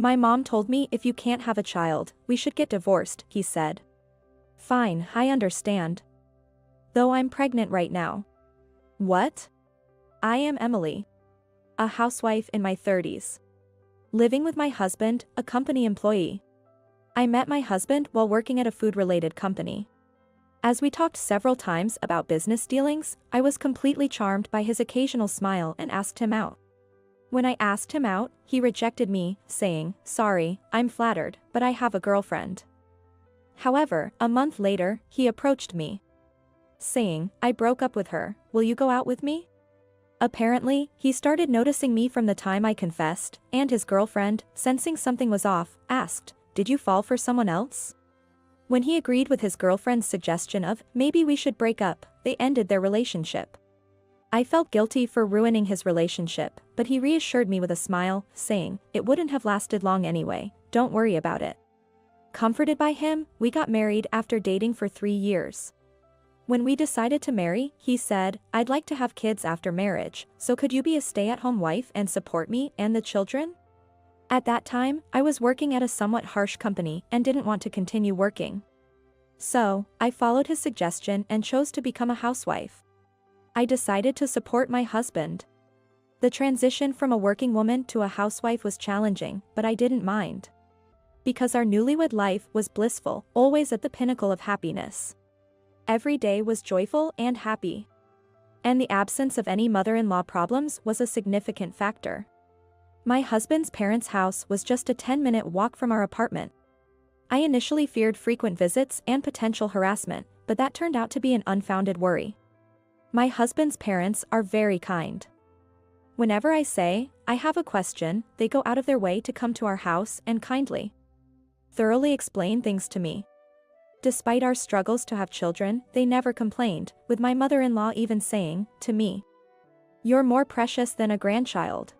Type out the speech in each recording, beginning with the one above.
My mom told me if you can't have a child, we should get divorced, he said. Fine, I understand. Though I'm pregnant right now. What? I am Emily. A housewife in my 30s. Living with my husband, a company employee. I met my husband while working at a food-related company. As we talked several times about business dealings, I was completely charmed by his occasional smile and asked him out. When I asked him out, he rejected me, saying, "Sorry, I'm flattered, but I have a girlfriend." However, a month later, he approached me, saying, "I broke up with her, will you go out with me?" Apparently, he started noticing me from the time I confessed, and his girlfriend, sensing something was off, asked, "Did you fall for someone else?" When he agreed with his girlfriend's suggestion of, maybe we should break up, they ended their relationship. I felt guilty for ruining his relationship, but he reassured me with a smile, saying, "It wouldn't have lasted long anyway, don't worry about it." Comforted by him, we got married after dating for 3 years. When we decided to marry, he said, "I'd like to have kids after marriage, so could you be a stay-at-home wife and support me and the children?" At that time, I was working at a somewhat harsh company and didn't want to continue working. So, I followed his suggestion and chose to become a housewife. I decided to support my husband. The transition from a working woman to a housewife was challenging, but I didn't mind. Because our newlywed life was blissful, always at the pinnacle of happiness. Every day was joyful and happy. And the absence of any mother-in-law problems was a significant factor. My husband's parents' house was just a 10-minute walk from our apartment. I initially feared frequent visits and potential harassment, but that turned out to be an unfounded worry. My husband's parents are very kind. Whenever I say, "I have a question," they go out of their way to come to our house and kindly, thoroughly explain things to me. Despite our struggles to have children, they never complained, with my mother-in-law even saying, to me, "You're more precious than a grandchild.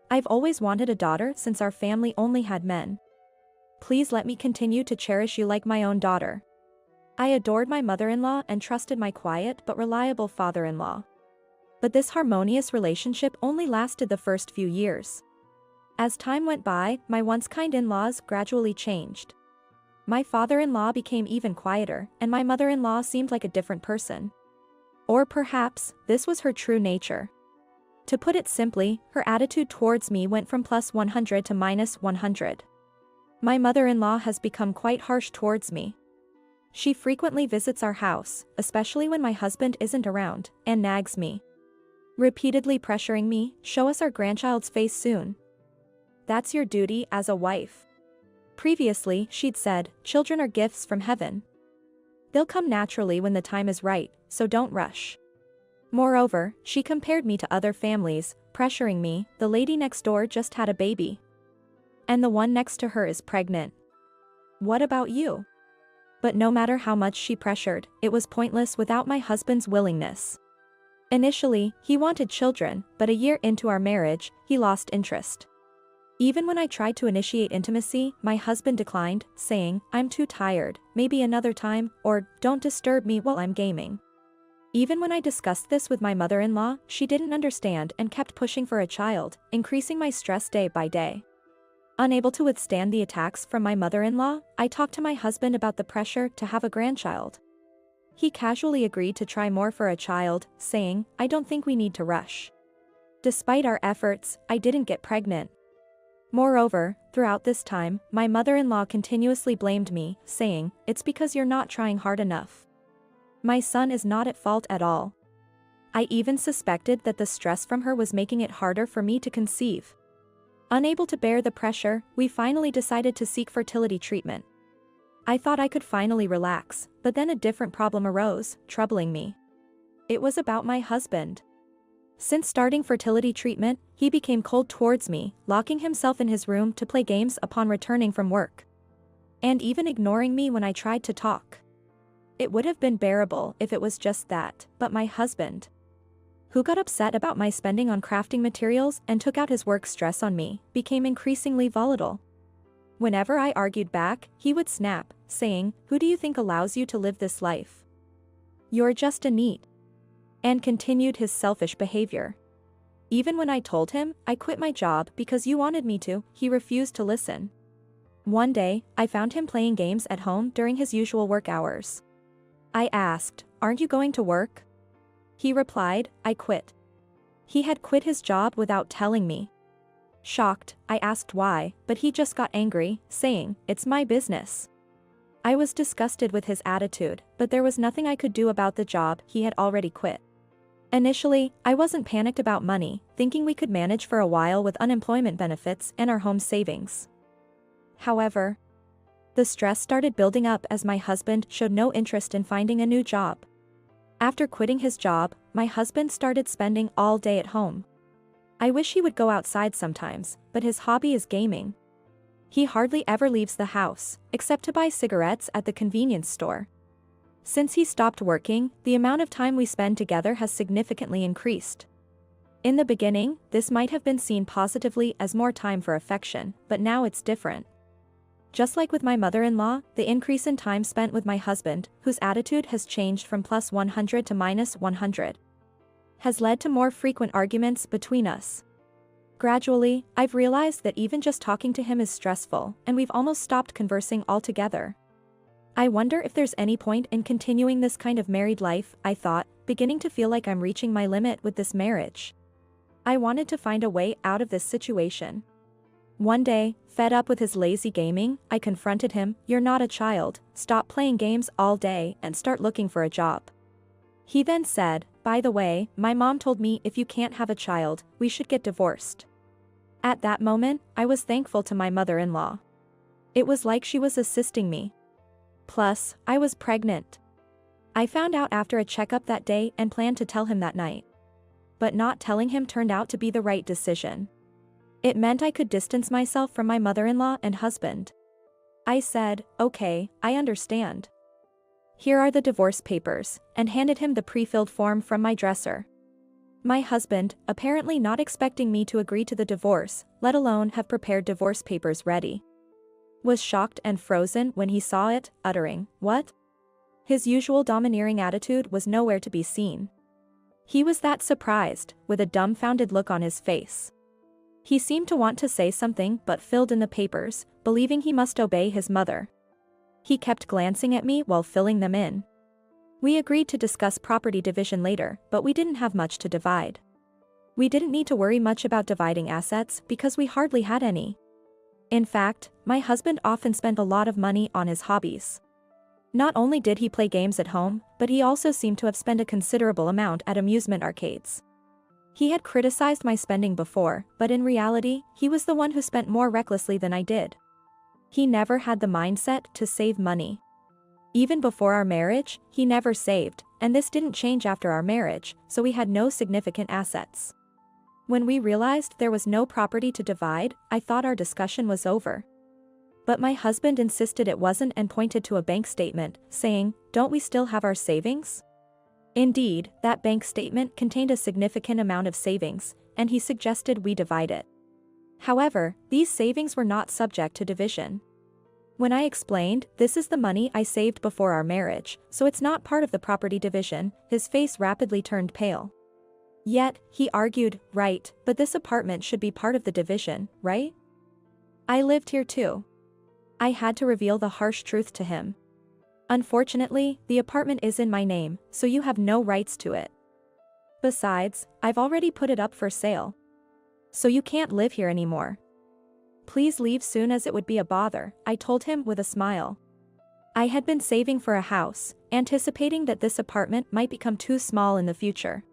I've always wanted a daughter since our family only had men. Please let me continue to cherish you like my own daughter." I adored my mother-in-law and trusted my quiet but reliable father-in-law. But this harmonious relationship only lasted the first few years. As time went by, my once kind in-laws gradually changed. My father-in-law became even quieter, and my mother-in-law seemed like a different person. Or perhaps, this was her true nature. To put it simply, her attitude towards me went from +100 to -100. My mother-in-law has become quite harsh towards me. She frequently visits our house, especially when my husband isn't around, and nags me, repeatedly pressuring me, "Show us our grandchild's face soon. That's your duty as a wife." Previously, she'd said, "Children are gifts from heaven. They'll come naturally when the time is right, so don't rush." Moreover, she compared me to other families, pressuring me, "The lady next door just had a baby. And the one next to her is pregnant. What about you?" But no matter how much she pressured, it was pointless without my husband's willingness. Initially, he wanted children, but a year into our marriage, he lost interest. Even when I tried to initiate intimacy, my husband declined, saying, "I'm too tired, maybe another time," or "Don't disturb me while I'm gaming." Even when I discussed this with my mother-in-law, she didn't understand and kept pushing for a child, increasing my stress day by day. Unable to withstand the attacks from my mother-in-law, I talked to my husband about the pressure to have a grandchild. He casually agreed to try more for a child, saying, "I don't think we need to rush." Despite our efforts, I didn't get pregnant. Moreover, throughout this time, my mother-in-law continuously blamed me, saying, "It's because you're not trying hard enough. My son is not at fault at all." I even suspected that the stress from her was making it harder for me to conceive. Unable to bear the pressure, we finally decided to seek fertility treatment. I thought I could finally relax, but then a different problem arose, troubling me. It was about my husband. Since starting fertility treatment, he became cold towards me, locking himself in his room to play games upon returning from work. And even ignoring me when I tried to talk. It would have been bearable if it was just that, but my husband, who got upset about my spending on crafting materials and took out his work stress on me, became increasingly volatile. Whenever I argued back, he would snap, saying, "Who do you think allows you to live this life? You're just a NEET." And continued his selfish behavior. Even when I told him I quit my job because you wanted me to, he refused to listen. One day, I found him playing games at home during his usual work hours. I asked, "Aren't you going to work?" He replied, "I quit." He had quit his job without telling me. Shocked, I asked why, but he just got angry, saying, "It's my business." I was disgusted with his attitude, but there was nothing I could do about the job he had already quit. Initially, I wasn't panicked about money, thinking we could manage for a while with unemployment benefits and our home savings. However, the stress started building up as my husband showed no interest in finding a new job. After quitting his job, my husband started spending all day at home. I wish he would go outside sometimes, but his hobby is gaming. He hardly ever leaves the house, except to buy cigarettes at the convenience store. Since he stopped working, the amount of time we spend together has significantly increased. In the beginning, this might have been seen positively as more time for affection, but now it's different. Just like with my mother-in-law, the increase in time spent with my husband, whose attitude has changed from +100 to -100, has led to more frequent arguments between us. Gradually, I've realized that even just talking to him is stressful, and we've almost stopped conversing altogether. I wonder if there's any point in continuing this kind of married life, I thought, beginning to feel like I'm reaching my limit with this marriage. I wanted to find a way out of this situation. One day, fed up with his lazy gaming, I confronted him, "You're not a child, stop playing games all day and start looking for a job." He then said, "By the way, my mom told me if you can't have a child, we should get divorced." At that moment, I was thankful to my mother-in-law. It was like she was assisting me. Plus, I was pregnant. I found out after a checkup that day and planned to tell him that night. But not telling him turned out to be the right decision. It meant I could distance myself from my mother-in-law and husband. I said, "Okay, I understand. Here are the divorce papers," and handed him the pre-filled form from my dresser. My husband, apparently not expecting me to agree to the divorce, let alone have prepared divorce papers ready, was shocked and frozen when he saw it, uttering, "What?" His usual domineering attitude was nowhere to be seen. He was that surprised, with a dumbfounded look on his face. He seemed to want to say something but filled in the papers, believing he must obey his mother. He kept glancing at me while filling them in. We agreed to discuss property division later, but we didn't have much to divide. We didn't need to worry much about dividing assets because we hardly had any. In fact, my husband often spent a lot of money on his hobbies. Not only did he play games at home, but he also seemed to have spent a considerable amount at amusement arcades. He had criticized my spending before, but in reality, he was the one who spent more recklessly than I did. He never had the mindset to save money. Even before our marriage, he never saved, and this didn't change after our marriage, so we had no significant assets. When we realized there was no property to divide, I thought our discussion was over. But my husband insisted it wasn't and pointed to a bank statement, saying, "Don't we still have our savings?" Indeed, that bank statement contained a significant amount of savings, and he suggested we divide it. However, these savings were not subject to division. When I explained, "This is the money I saved before our marriage, so it's not part of the property division," his face rapidly turned pale. Yet, he argued, "Right, but this apartment should be part of the division, right? I lived here too." I had to reveal the harsh truth to him. "Unfortunately, the apartment is in my name, so you have no rights to it. Besides, I've already put it up for sale. So you can't live here anymore. Please leave soon as it would be a bother," I told him with a smile. I had been saving for a house, anticipating that this apartment might become too small in the future.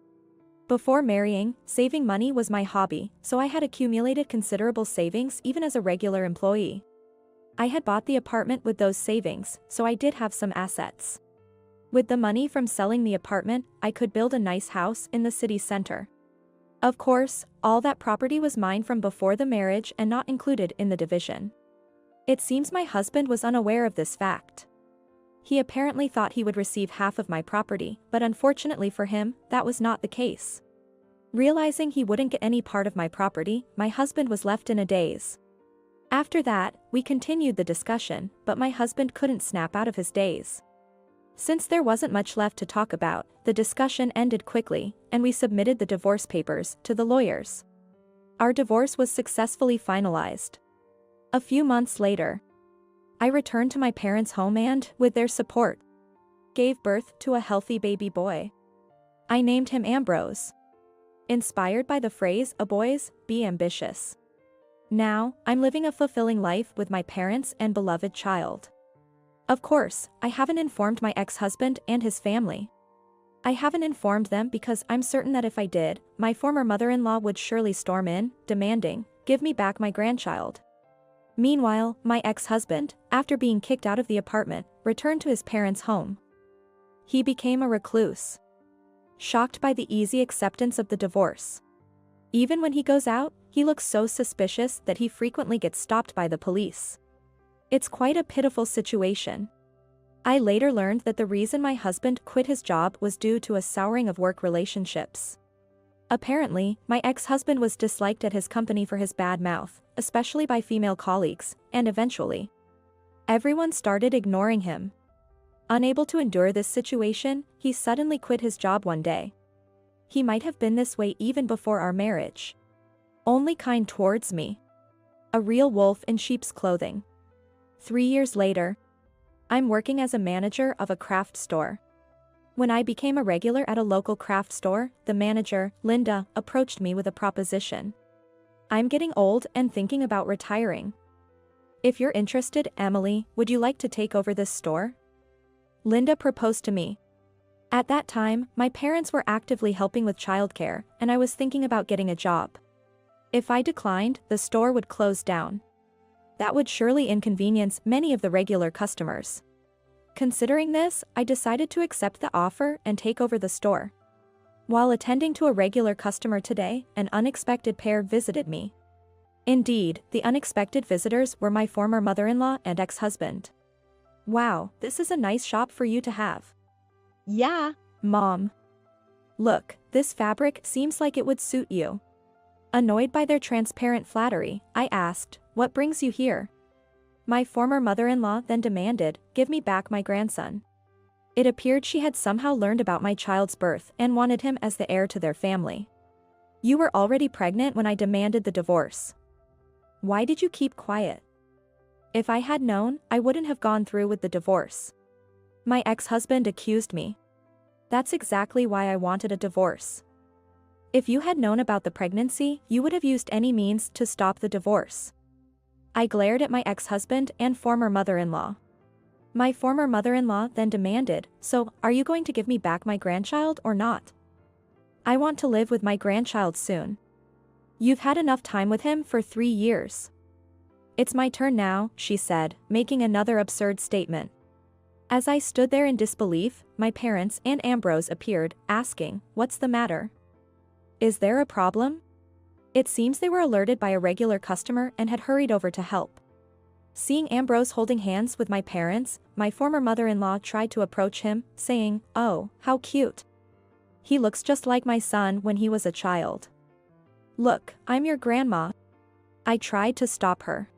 Before marrying, saving money was my hobby, so I had accumulated considerable savings even as a regular employee. I had bought the apartment with those savings, so I did have some assets. With the money from selling the apartment, I could build a nice house in the city center. Of course, all that property was mine from before the marriage and not included in the division. It seems my husband was unaware of this fact. He apparently thought he would receive half of my property, but unfortunately for him, that was not the case. Realizing he wouldn't get any part of my property, my husband was left in a daze. After that, we continued the discussion, but my husband couldn't snap out of his daze. Since there wasn't much left to talk about, the discussion ended quickly, and we submitted the divorce papers to the lawyers. Our divorce was successfully finalized. A few months later, I returned to my parents' home and, with their support, gave birth to a healthy baby boy. I named him Ambrose, inspired by the phrase, "A boys, be ambitious." Now, I'm living a fulfilling life with my parents and beloved child. Of course, I haven't informed my ex-husband and his family. I haven't informed them because I'm certain that if I did, my former mother-in-law would surely storm in, demanding, "Give me back my grandchild." Meanwhile, my ex-husband, after being kicked out of the apartment, returned to his parents' home. He became a recluse, shocked by the easy acceptance of the divorce. Even when he goes out, he looks so suspicious that he frequently gets stopped by the police. It's quite a pitiful situation. I later learned that the reason my husband quit his job was due to a souring of work relationships. Apparently, my ex-husband was disliked at his company for his bad mouth, especially by female colleagues, and eventually, everyone started ignoring him. Unable to endure this situation, he suddenly quit his job one day. He might have been this way even before our marriage. Only kind towards me. A real wolf in sheep's clothing. 3 years later, I'm working as a manager of a craft store. When I became a regular at a local craft store, the manager, Linda, approached me with a proposition. "I'm getting old and thinking about retiring. If you're interested, Emily, would you like to take over this store?" Linda proposed to me. At that time, my parents were actively helping with childcare, and I was thinking about getting a job. If I declined, the store would close down. That would surely inconvenience many of the regular customers. Considering this, I decided to accept the offer and take over the store. While attending to a regular customer today, an unexpected pair visited me. Indeed, the unexpected visitors were my former mother-in-law and ex-husband. "Wow, this is a nice shop for you to have." "Yeah, Mom. Look, this fabric seems like it would suit you." Annoyed by their transparent flattery, I asked, "What brings you here?" My former mother-in-law then demanded, "Give me back my grandson." It appeared she had somehow learned about my child's birth and wanted him as the heir to their family. "You were already pregnant when I demanded the divorce. Why did you keep quiet?" "If I had known, I wouldn't have gone through with the divorce," my ex-husband accused me. "That's exactly why I wanted a divorce. If you had known about the pregnancy, you would have used any means to stop the divorce." I glared at my ex-husband and former mother-in-law. My former mother-in-law then demanded, "So, are you going to give me back my grandchild or not? I want to live with my grandchild soon. You've had enough time with him for 3 years. It's my turn now," she said, making another absurd statement. As I stood there in disbelief, my parents and Ambrose appeared, asking, "What's the matter? Is there a problem?" It seems they were alerted by a regular customer and had hurried over to help. Seeing Ambrose holding hands with my parents, my former mother-in-law tried to approach him, saying, "Oh, how cute. He looks just like my son when he was a child. Look, I'm your grandma." I tried to stop her,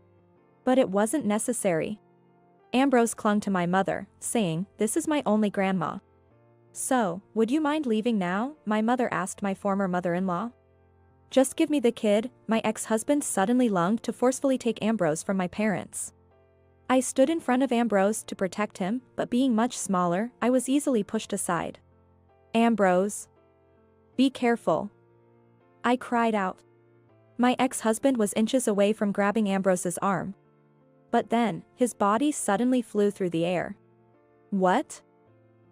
but it wasn't necessary. Ambrose clung to my mother, saying, "This is my only grandma." "So, would you mind leaving now?" my mother asked my former mother-in-law. "Just give me the kid," my ex-husband suddenly lunged to forcefully take Ambrose from my parents. I stood in front of Ambrose to protect him, but being much smaller, I was easily pushed aside. "Ambrose, be careful," I cried out. My ex-husband was inches away from grabbing Ambrose's arm. But then, his body suddenly flew through the air. "What?"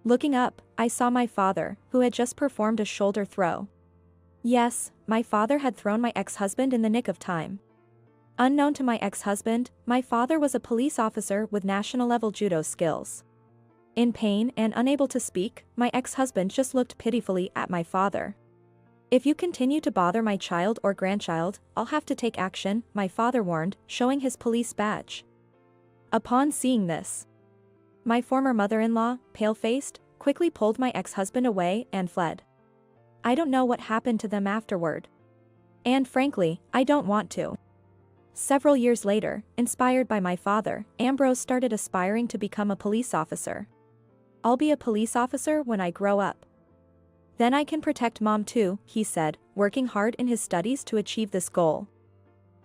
Looking up, I saw my father, who had just performed a shoulder throw. Yes, my father had thrown my ex-husband in the nick of time. Unknown to my ex-husband, my father was a police officer with national-level judo skills. In pain and unable to speak, my ex-husband just looked pitifully at my father. "If you continue to bother my child or grandchild, I'll have to take action," my father warned, showing his police badge. Upon seeing this, my former mother-in-law, pale-faced, quickly pulled my ex-husband away and fled. I don't know what happened to them afterward. And frankly, I don't want to. Several years later, inspired by my father, Ambrose started aspiring to become a police officer. "I'll be a police officer when I grow up." Then I can protect Mom too, he said, working hard in his studies to achieve this goal.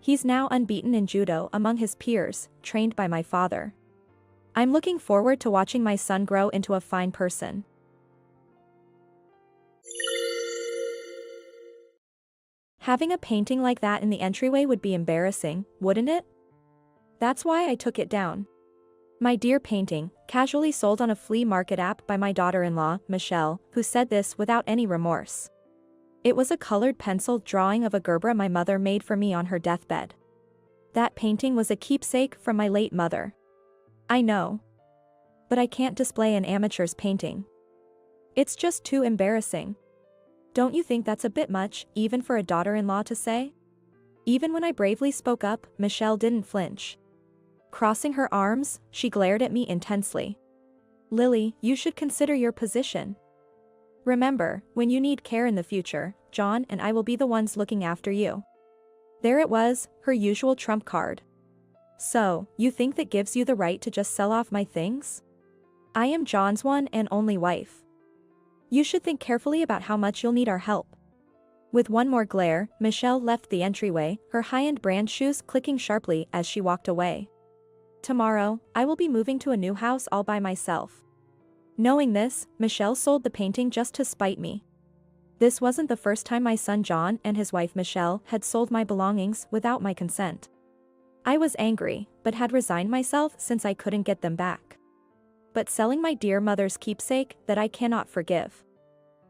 He's now unbeaten in judo among his peers, trained by my father. I'm looking forward to watching my son grow into a fine person. Having a painting like that in the entryway would be embarrassing, wouldn't it? That's why I took it down. My dear painting, casually sold on a flea market app by my daughter-in-law, Michelle, who said this without any remorse. It was a colored pencil drawing of a Gerbera my mother made for me on her deathbed. That painting was a keepsake from my late mother. I know. But I can't display an amateur's painting. It's just too embarrassing. Don't you think that's a bit much, even for a daughter-in-law to say? Even when I bravely spoke up, Michelle didn't flinch. Crossing her arms, she glared at me intensely. Lily, you should consider your position. Remember, when you need care in the future, John and I will be the ones looking after you. There it was, her usual trump card. So, you think that gives you the right to just sell off my things? I am John's one and only wife. You should think carefully about how much you'll need our help. With one more glare, Michelle left the entryway, her high-end brand shoes clicking sharply as she walked away. Tomorrow, I will be moving to a new house all by myself. Knowing this, Michelle sold the painting just to spite me. This wasn't the first time my son John and his wife Michelle had sold my belongings without my consent. I was angry, but had resigned myself since I couldn't get them back. But selling my dear mother's keepsake, that I cannot forgive.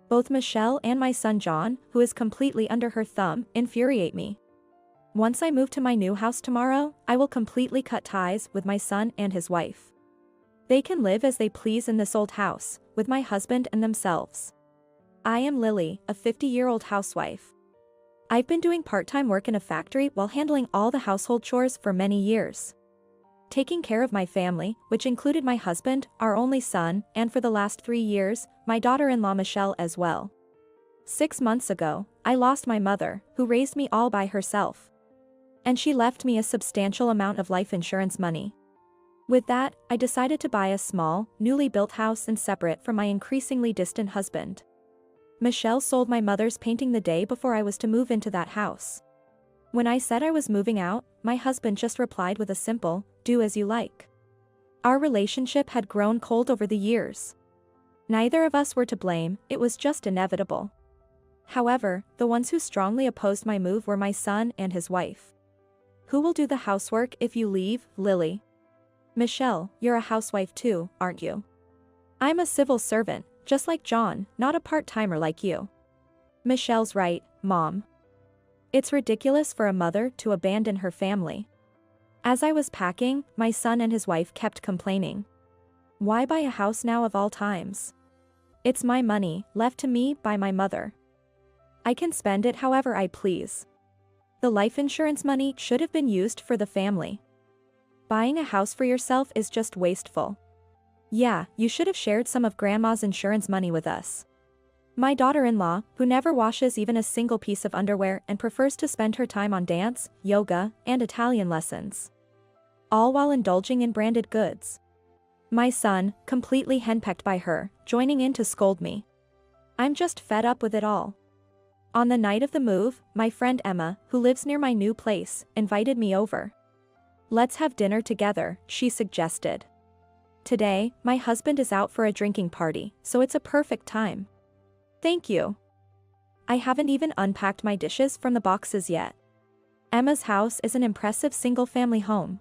Both Michelle and my son John, who is completely under her thumb, infuriate me. Once I move to my new house tomorrow, I will completely cut ties with my son and his wife. They can live as they please in this old house, with my husband and themselves. I am Lily, a 50-year-old housewife. I've been doing part-time work in a factory while handling all the household chores for many years. Taking care of my family, which included my husband, our only son, and for the last 3 years, my daughter-in-law Michelle as well. 6 months ago, I lost my mother, who raised me all by herself. And she left me a substantial amount of life insurance money. With that, I decided to buy a small, newly built house and separate from my increasingly distant husband. Michelle sold my mother's painting the day before I was to move into that house. When I said I was moving out, my husband just replied with a simple, "Do as you like." Our relationship had grown cold over the years. Neither of us were to blame, it was just inevitable. However, the ones who strongly opposed my move were my son and his wife. Who will do the housework if you leave, Lily? Michelle, you're a housewife too, aren't you? I'm a civil servant, just like John, not a part-timer like you. Michelle's right, Mom. It's ridiculous for a mother to abandon her family. As I was packing, my son and his wife kept complaining. Why buy a house now of all times? It's my money, left to me by my mother. I can spend it however I please. The life insurance money should have been used for the family. Buying a house for yourself is just wasteful. Yeah, you should have shared some of Grandma's insurance money with us. My daughter-in-law, who never washes even a single piece of underwear and prefers to spend her time on dance, yoga, and Italian lessons. All while indulging in branded goods. My son, completely henpecked by her, joining in to scold me. I'm just fed up with it all. On the night of the move, my friend Emma, who lives near my new place, invited me over. Let's have dinner together, she suggested. Today, my husband is out for a drinking party, so it's a perfect time. Thank you. I haven't even unpacked my dishes from the boxes yet. Emma's house is an impressive single-family home.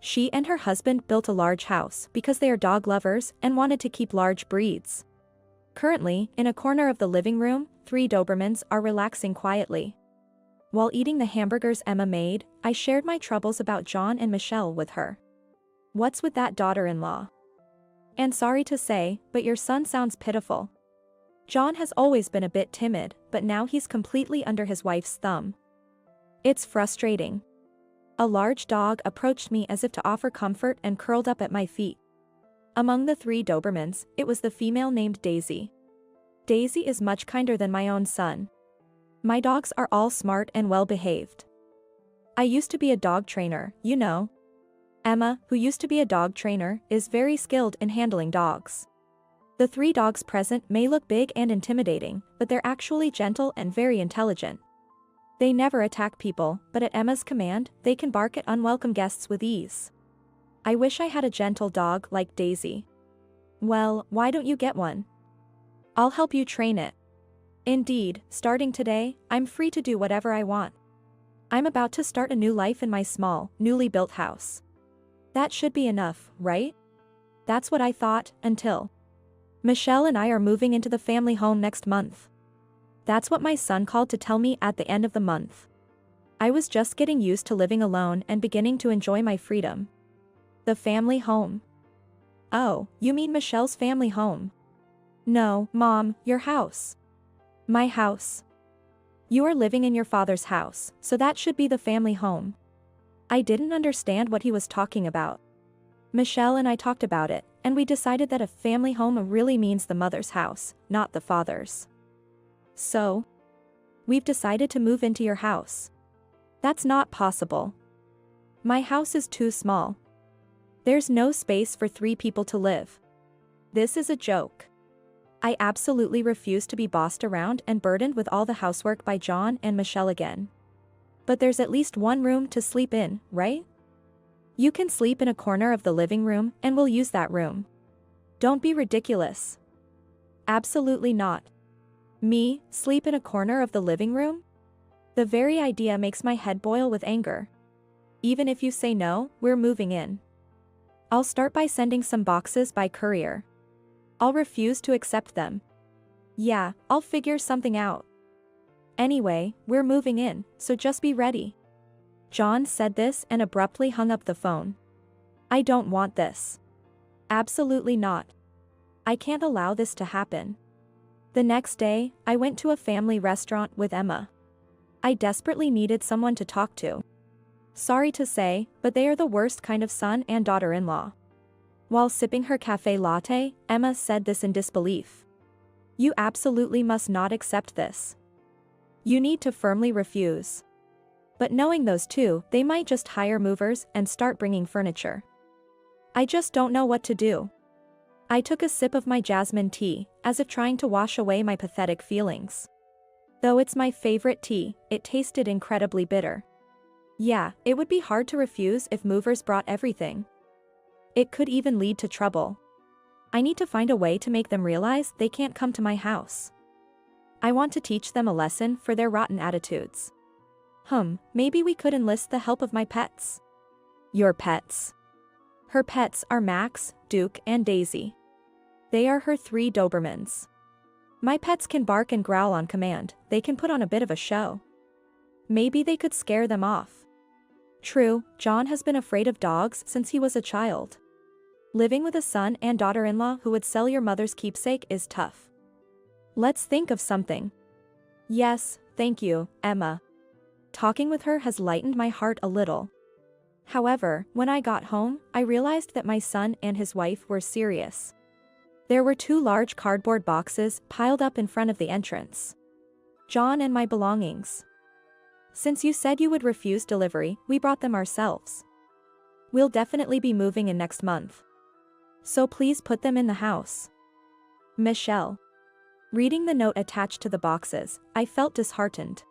She and her husband built a large house because they are dog lovers and wanted to keep large breeds. Currently, in a corner of the living room, 3 Dobermans are relaxing quietly. While eating the hamburgers Emma made, I shared my troubles about John and Michelle with her. What's with that daughter-in-law? And sorry to say, but your son sounds pitiful. John has always been a bit timid, but now he's completely under his wife's thumb. It's frustrating. A large dog approached me as if to offer comfort and curled up at my feet. Among the 3 Dobermans, it was the female named Daisy. Daisy is much kinder than my own son. My dogs are all smart and well-behaved. I used to be a dog trainer, you know. Emma, who used to be a dog trainer, is very skilled in handling dogs. The 3 dogs present may look big and intimidating, but they're actually gentle and very intelligent. They never attack people, but at Emma's command, they can bark at unwelcome guests with ease. I wish I had a gentle dog like Daisy. Well, why don't you get one? I'll help you train it. Indeed, starting today, I'm free to do whatever I want. I'm about to start a new life in my small, newly built house. That should be enough, right? That's what I thought, until Michelle and I are moving into the family home next month. That's what my son called to tell me at the end of the month. I was just getting used to living alone and beginning to enjoy my freedom. The family home. Oh, you mean Michelle's family home? No, Mom, your house. My house. You are living in your father's house, so that should be the family home. I didn't understand what he was talking about. Michelle and I talked about it, and we decided that a family home really means the mother's house, not the father's. So, we've decided to move into your house. That's not possible. My house is too small. There's no space for 3 people to live. This is a joke. I absolutely refuse to be bossed around and burdened with all the housework by John and Michelle again. But there's at least one room to sleep in, right? You can sleep in a corner of the living room and we'll use that room. Don't be ridiculous. Absolutely not. Me, sleep in a corner of the living room? The very idea makes my head boil with anger. Even if you say no, we're moving in. I'll start by sending some boxes by courier. I'll refuse to accept them. Yeah, I'll figure something out. Anyway, we're moving in, so just be ready. John said this and abruptly hung up the phone. I don't want this. Absolutely not. I can't allow this to happen. The next day, I went to a family restaurant with Emma. I desperately needed someone to talk to. Sorry to say, but they are the worst kind of son and daughter-in-law. While sipping her cafe latte, Emma said this in disbelief. You absolutely must not accept this. You need to firmly refuse. But knowing those 2, they might just hire movers and start bringing furniture. I just don't know what to do. I took a sip of my jasmine tea, as if trying to wash away my pathetic feelings. Though it's my favorite tea, it tasted incredibly bitter. Yeah, it would be hard to refuse if movers brought everything. It could even lead to trouble. I need to find a way to make them realize they can't come to my house. I want to teach them a lesson for their rotten attitudes. Maybe we could enlist the help of my pets. Your pets. Her pets are Max, Duke, and Daisy. They are her 3 Dobermans. My pets can bark and growl on command, they can put on a bit of a show. Maybe they could scare them off. True, John has been afraid of dogs since he was a child. Living with a son and daughter-in-law who would sell your mother's keepsake is tough. Let's think of something. Yes, thank you, Emma. Talking with her has lightened my heart a little. However, when I got home, I realized that my son and his wife were serious. There were 2 large cardboard boxes piled up in front of the entrance. John and my belongings. Since you said you would refuse delivery, we brought them ourselves. We'll definitely be moving in next month. So please put them in the house. Michelle. Reading the note attached to the boxes, I felt disheartened.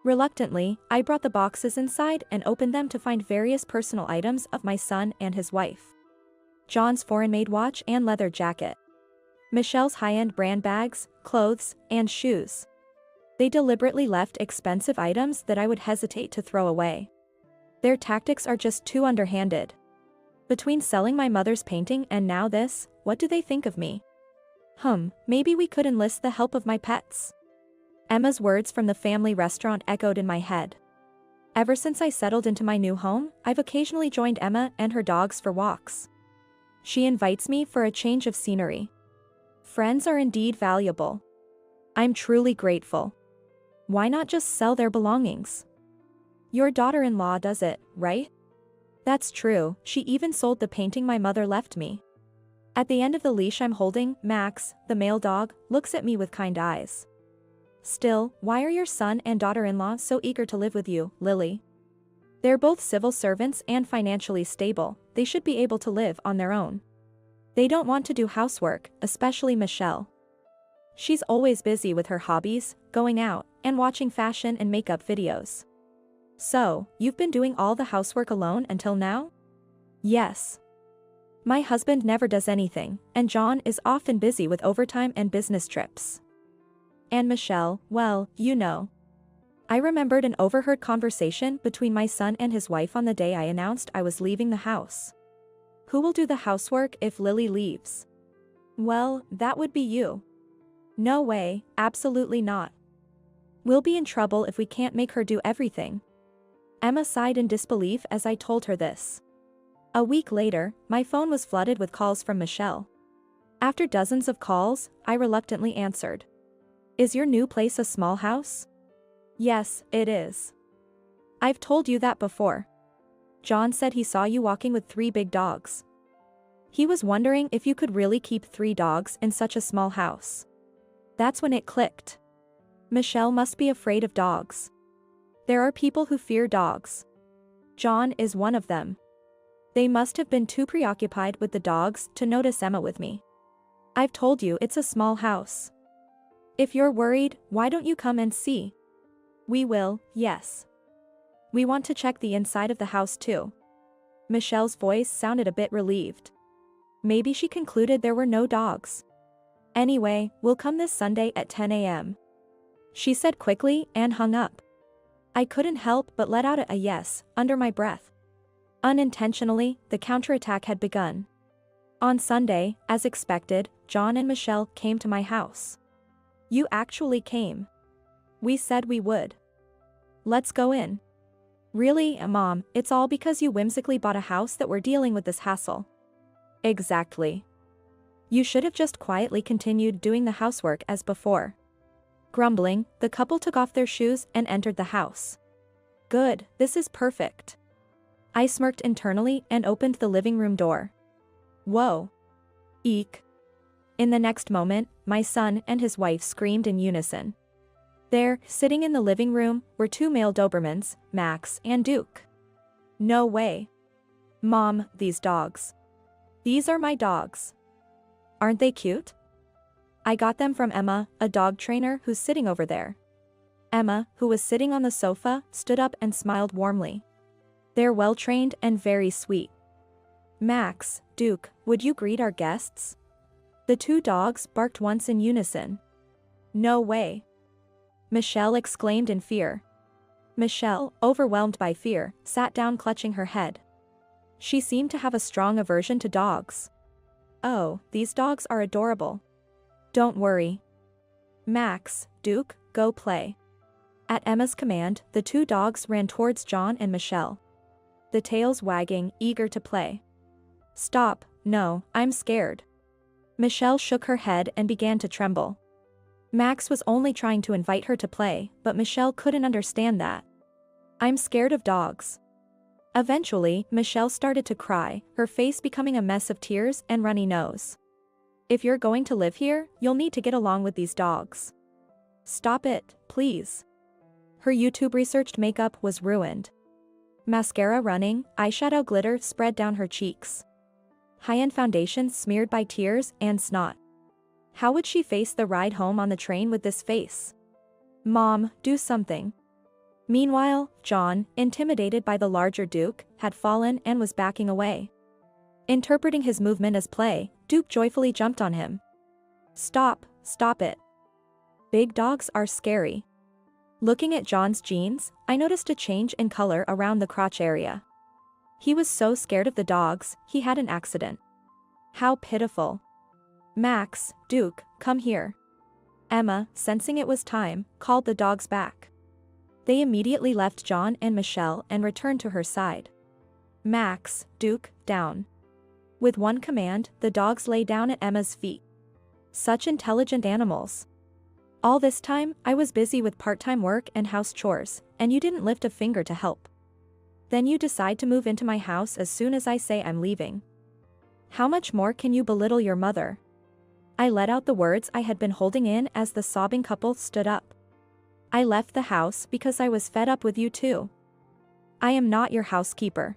Reluctantly, I brought the boxes inside and opened them to find various personal items of my son and his wife. John's foreign-made watch and leather jacket. Michelle's high-end brand bags, clothes, and shoes. They deliberately left expensive items that I would hesitate to throw away. Their tactics are just too underhanded. Between selling my mother's painting and now this, what do they think of me? Maybe we could enlist the help of my pets. Emma's words from the family restaurant echoed in my head. Ever since I settled into my new home, I've occasionally joined Emma and her dogs for walks. She invites me for a change of scenery. Friends are indeed valuable. I'm truly grateful. Why not just sell their belongings? Your daughter-in-law does it, right? That's true, she even sold the painting my mother left me. At the end of the leash I'm holding, Max, the male dog, looks at me with kind eyes. Still, why are your son and daughter-in-law so eager to live with you, Lily? They're both civil servants and financially stable, they should be able to live on their own. They don't want to do housework, especially Michelle. She's always busy with her hobbies, going out, and watching fashion and makeup videos. So, you've been doing all the housework alone until now? Yes. My husband never does anything, and John is often busy with overtime and business trips. And Michelle, well, you know. I remembered an overheard conversation between my son and his wife on the day I announced I was leaving the house. Who will do the housework if Lily leaves? Well, that would be you. No way, absolutely not. We'll be in trouble if we can't make her do everything. Emma sighed in disbelief as I told her this. A week later, my phone was flooded with calls from Michelle. After dozens of calls, I reluctantly answered. Is your new place a small house? Yes, it is. I've told you that before. John said he saw you walking with 3 big dogs. He was wondering if you could really keep 3 dogs in such a small house. That's when it clicked. Michelle must be afraid of dogs. There are people who fear dogs. John is one of them. They must have been too preoccupied with the dogs to notice Emma with me. I've told you it's a small house. If you're worried, why don't you come and see? We will, yes. We want to check the inside of the house too. Michelle's voice sounded a bit relieved. Maybe she concluded there were no dogs. Anyway, we'll come this Sunday at 10 a.m. She said quickly and hung up. I couldn't help but let out a yes, under my breath. Unintentionally, the counterattack had begun. On Sunday, as expected, John and Michelle came to my house. You actually came. We said we would. Let's go in. Really, Mom, it's all because you whimsically bought a house that we're dealing with this hassle. Exactly. You should have just quietly continued doing the housework as before. Grumbling, the couple took off their shoes and entered the house. Good, this is perfect. I smirked internally and opened the living room door. Whoa. Eek. In the next moment, my son and his wife screamed in unison. There, sitting in the living room, were 2 male Dobermans, Max and Duke. No way. Mom, these dogs. These are my dogs. Aren't they cute? I got them from Emma, a dog trainer who's sitting over there. Emma, who was sitting on the sofa, stood up and smiled warmly. They're well-trained and very sweet. Max, Duke, would you greet our guests? The 2 dogs barked once in unison. No way. Michelle exclaimed in fear. Michelle, overwhelmed by fear, sat down clutching her head. She seemed to have a strong aversion to dogs. Oh, these dogs are adorable. Don't worry. Max, Duke, go play. At Emma's command, the 2 dogs ran towards John and Michelle. The tails wagging, eager to play. Stop, no, I'm scared. Michelle shook her head and began to tremble. Max was only trying to invite her to play, but Michelle couldn't understand that. I'm scared of dogs. Eventually, Michelle started to cry, her face becoming a mess of tears and runny nose. If you're going to live here, you'll need to get along with these dogs. Stop it, please. Her YouTube researched makeup was ruined. Mascara running, eyeshadow glitter spread down her cheeks. High-end foundation smeared by tears and snot. How would she face the ride home on the train with this face? Mom, do something. Meanwhile, John, intimidated by the larger Duke, had fallen and was backing away. Interpreting his movement as play, Duke joyfully jumped on him. Stop it. Big dogs are scary. Looking at John's jeans, I noticed a change in color around the crotch area. He was so scared of the dogs, he had an accident. How pitiful. Max, Duke, come here. Emma, sensing it was time, called the dogs back. They immediately left John and Michelle and returned to her side. Max, Duke, down. With one command, the dogs lay down at Emma's feet. Such intelligent animals. All this time, I was busy with part-time work and house chores, and you didn't lift a finger to help. Then you decide to move into my house as soon as I say I'm leaving. How much more can you belittle your mother? I let out the words I had been holding in as the sobbing couple stood up. I left the house because I was fed up with you too. I am not your housekeeper.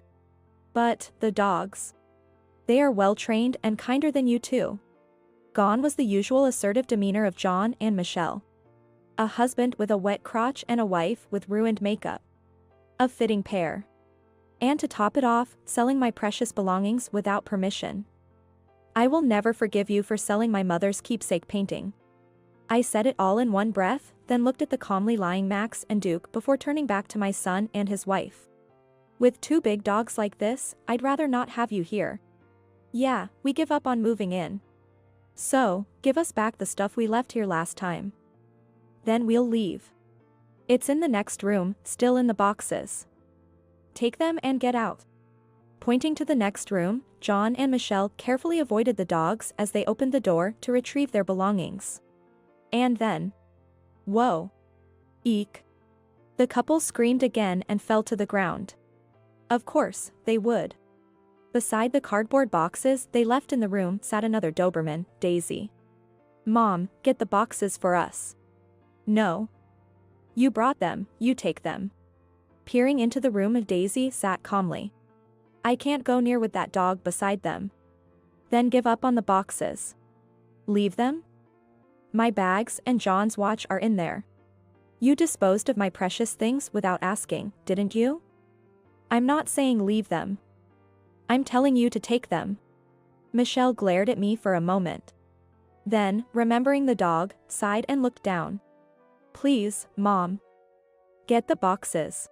But, the dogs. They are well-trained and kinder than you too. Gone was the usual assertive demeanor of John and Michelle. A husband with a wet crotch and a wife with ruined makeup. A fitting pair. And to top it off, selling my precious belongings without permission. I will never forgive you for selling my mother's keepsake painting. I said it all in one breath, then looked at the calmly lying Max and Duke before turning back to my son and his wife. With two big dogs like this, I'd rather not have you here. Yeah, we give up on moving in. So, give us back the stuff we left here last time. Then we'll leave. It's in the next room, still in the boxes. Take them and get out. Pointing to the next room, John and Michelle carefully avoided the dogs as they opened the door to retrieve their belongings. And then... Whoa. Eek. The couple screamed again and fell to the ground. Of course, they would. Beside the cardboard boxes they left in the room sat another Doberman, Daisy. Mom, get the boxes for us. No. You brought them, you take them. Peering into the room, Daisy sat calmly. I can't go near with that dog beside them. Then give up on the boxes. Leave them? My bags and John's watch are in there. You disposed of my precious things without asking, didn't you? I'm not saying leave them. I'm telling you to take them. Michelle glared at me for a moment. Then, remembering the dog, sighed and looked down. Please, Mom. Get the boxes.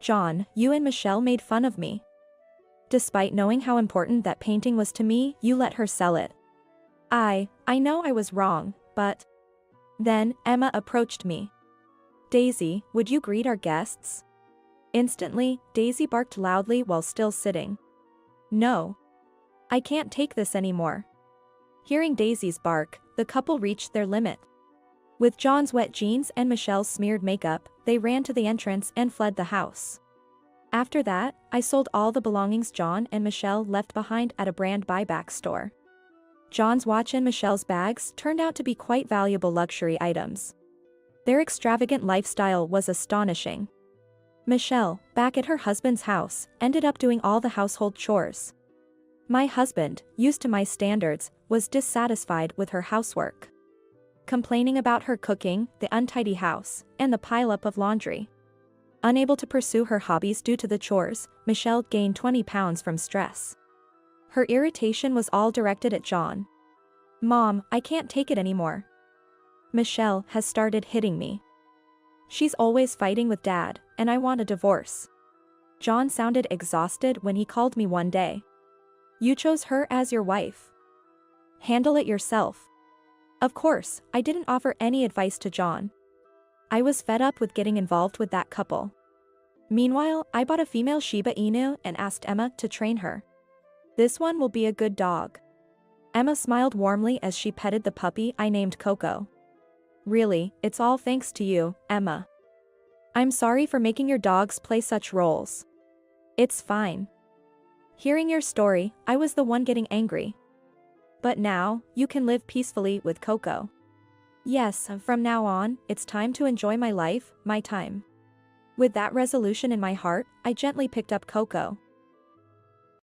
John, you and Michelle made fun of me. Despite knowing how important that painting was to me, you let her sell it. I know I was wrong, but... Then, Emma approached me. Daisy, would you greet our guests? Instantly, Daisy barked loudly while still sitting. No. I can't take this anymore. Hearing Daisy's bark, the couple reached their limit. With John's wet jeans and Michelle's smeared makeup, they ran to the entrance and fled the house. After that, I sold all the belongings John and Michelle left behind at a brand buyback store. John's watch and Michelle's bags turned out to be quite valuable luxury items. Their extravagant lifestyle was astonishing. Michelle, back at her husband's house, ended up doing all the household chores. My husband, used to my standards, was dissatisfied with her housework. Complaining about her cooking, the untidy house, and the pileup of laundry. Unable to pursue her hobbies due to the chores, Michelle gained 20 pounds from stress. Her irritation was all directed at John. Mom, I can't take it anymore. Michelle has started hitting me. She's always fighting with Dad, and I want a divorce. John sounded exhausted when he called me one day. You chose her as your wife. Handle it yourself. Of course, I didn't offer any advice to John. I was fed up with getting involved with that couple. Meanwhile, I bought a female Shiba Inu and asked Emma to train her. This one will be a good dog. Emma smiled warmly as she petted the puppy I named Coco. Really, it's all thanks to you, Emma. I'm sorry for making your dogs play such roles. It's fine. Hearing your story, I was the one getting angry. But now, you can live peacefully with Coco. Yes, from now on, it's time to enjoy my life, my time. With that resolution in my heart, I gently picked up Coco.